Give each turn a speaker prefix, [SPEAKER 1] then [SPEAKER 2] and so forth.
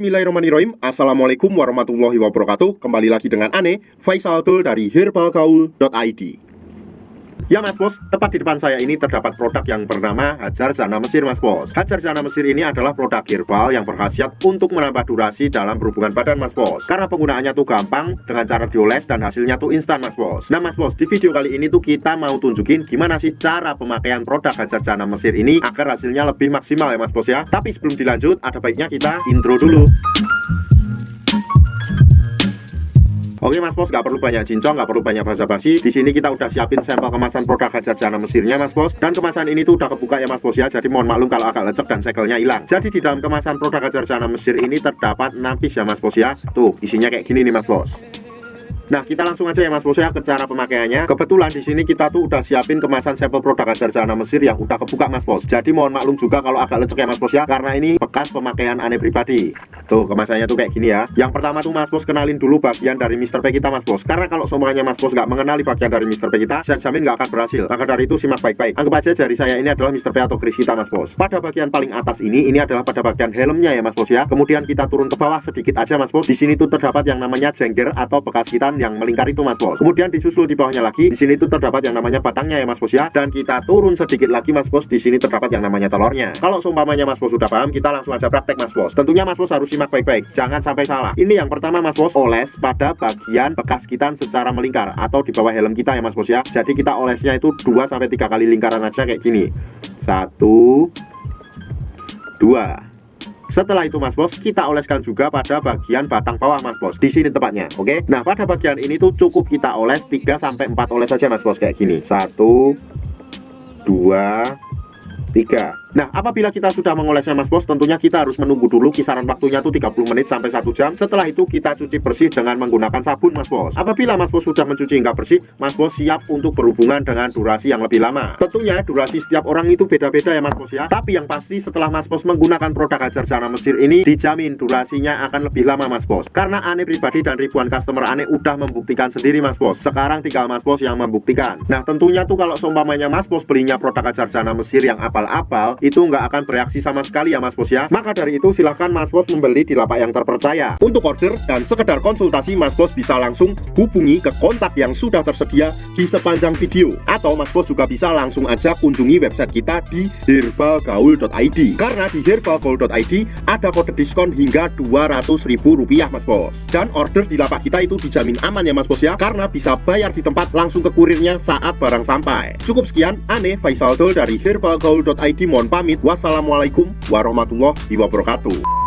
[SPEAKER 1] Bismillahirrahmanirrahim. Assalamualaikum warahmatullahi wabarakatuh. Kembali lagi dengan Ane, Faisal Tul dari herbalgaul.id. Ya Mas Bos, tepat di depan saya ini terdapat produk yang bernama Hajar Jana Mesir Mas Bos. Hajar Jana Mesir ini adalah produk herbal yang berkhasiat untuk menambah durasi dalam berhubungan badan Mas Bos. Karena penggunaannya tuh gampang, dengan cara dioles dan hasilnya tuh instan Mas Bos. Nah Mas Bos, di video kali ini tuh kita mau tunjukin gimana sih cara pemakaian produk Hajar Jana Mesir ini agar hasilnya lebih maksimal ya Mas Bos ya. Tapi sebelum dilanjut, ada baiknya kita intro dulu. Oke Mas Bos, nggak perlu banyak cincong, nggak perlu banyak basa-basi. Di sini kita udah siapin sampel kemasan produk Hajar Jana Mesirnya Mas Bos. Dan kemasan ini tuh udah kebuka ya Mas Bos ya. Jadi mohon maklum kalau agak lecek dan segelnya hilang. Jadi di dalam kemasan produk Hajar Jana Mesir ini terdapat 6 piece ya Mas Bos ya. Tuh isinya kayak gini nih Mas Bos. Nah, kita langsung aja ya Mas Bos ya ke cara pemakaiannya. Kebetulan di sini kita tuh udah siapin kemasan sampel produk Hajar Jana Mesir yang udah kebuka Mas Bos. Jadi mohon maklum juga kalau agak lecek ya Mas Bos ya, karena ini bekas pemakaian Ane pribadi. Tuh kemasannya tuh kayak gini ya. Yang pertama tuh Mas Bos kenalin dulu bagian dari Mr. P kita Mas Bos. Karena kalau semuanya Mas Bos nggak mengenali bagian dari Mr. P kita, saya jamin nggak akan berhasil. Maka dari itu simak baik-baik. Anggap aja jari saya ini adalah Mr. P atau keris kita Mas Bos. Pada bagian paling atas ini adalah pada bagian helmnya ya Mas Bos ya. Kemudian kita turun ke bawah sedikit aja Mas Bos. Di sini tuh terdapat yang namanya jengger atau bekas hitam yang melingkar itu Mas Bos. Kemudian disusul di bawahnya lagi, di sini tuh terdapat yang namanya batangnya ya Mas Bos ya. Dan kita turun sedikit lagi Mas Bos, di sini terdapat yang namanya telurnya. Kalau seumpamanya Mas Bos sudah paham, kita langsung aja praktek Mas Bos. Tentunya Mas Bos harus simak baik-baik, jangan sampai salah. Ini yang pertama Mas Bos, oles pada bagian bekas hitam secara melingkar atau di bawah helm kita ya Mas Bos ya. Jadi kita olesnya itu 2-3 kali lingkaran aja kayak gini. 1 2. Setelah itu Mas Bos, kita oleskan juga pada bagian batang bawah Mas Bos. Di sini tepatnya, oke? Nah, pada bagian ini tuh cukup kita oles 3-4 oles saja Mas Bos kayak gini. 1 2 3. Nah, apabila kita sudah mengolesnya Mas Bos, tentunya kita harus menunggu dulu kisaran waktunya tuh 30 menit sampai 1 jam. Setelah itu kita cuci bersih dengan menggunakan sabun Mas Bos. Apabila Mas Bos sudah mencuci hingga bersih, Mas Bos siap untuk berhubungan dengan durasi yang lebih lama. Tentunya durasi setiap orang itu beda-beda ya Mas Bos ya. Tapi yang pasti setelah Mas Bos menggunakan produk Hajar Jana Mesir ini, dijamin durasinya akan lebih lama Mas Bos. Karena Ane pribadi dan ribuan customer Ane udah membuktikan sendiri Mas Bos. Sekarang tinggal Mas Bos yang membuktikan. Nah, tentunya tuh kalau seumpamanya Mas Bos belinya produk Hajar Jana Mesir yang apal-apal, itu nggak akan bereaksi sama sekali ya Mas Bos ya. Maka dari itu silahkan Mas Bos membeli di lapak yang terpercaya. Untuk order dan sekedar konsultasi, Mas Bos bisa langsung hubungi ke kontak yang sudah tersedia di sepanjang video. Atau Mas Bos juga bisa langsung aja kunjungi website kita di herbalgaul.id. Karena di herbalgaul.id ada kode diskon hingga Rp200.000 Mas Bos. Dan order di lapak kita itu dijamin aman ya Mas Bos ya, karena bisa bayar di tempat langsung ke kurirnya saat barang sampai. Cukup sekian, Ane Faisal Tul dari herbalgaul.id mohon pamit. Wassalamualaikum warahmatullahi wabarakatuh.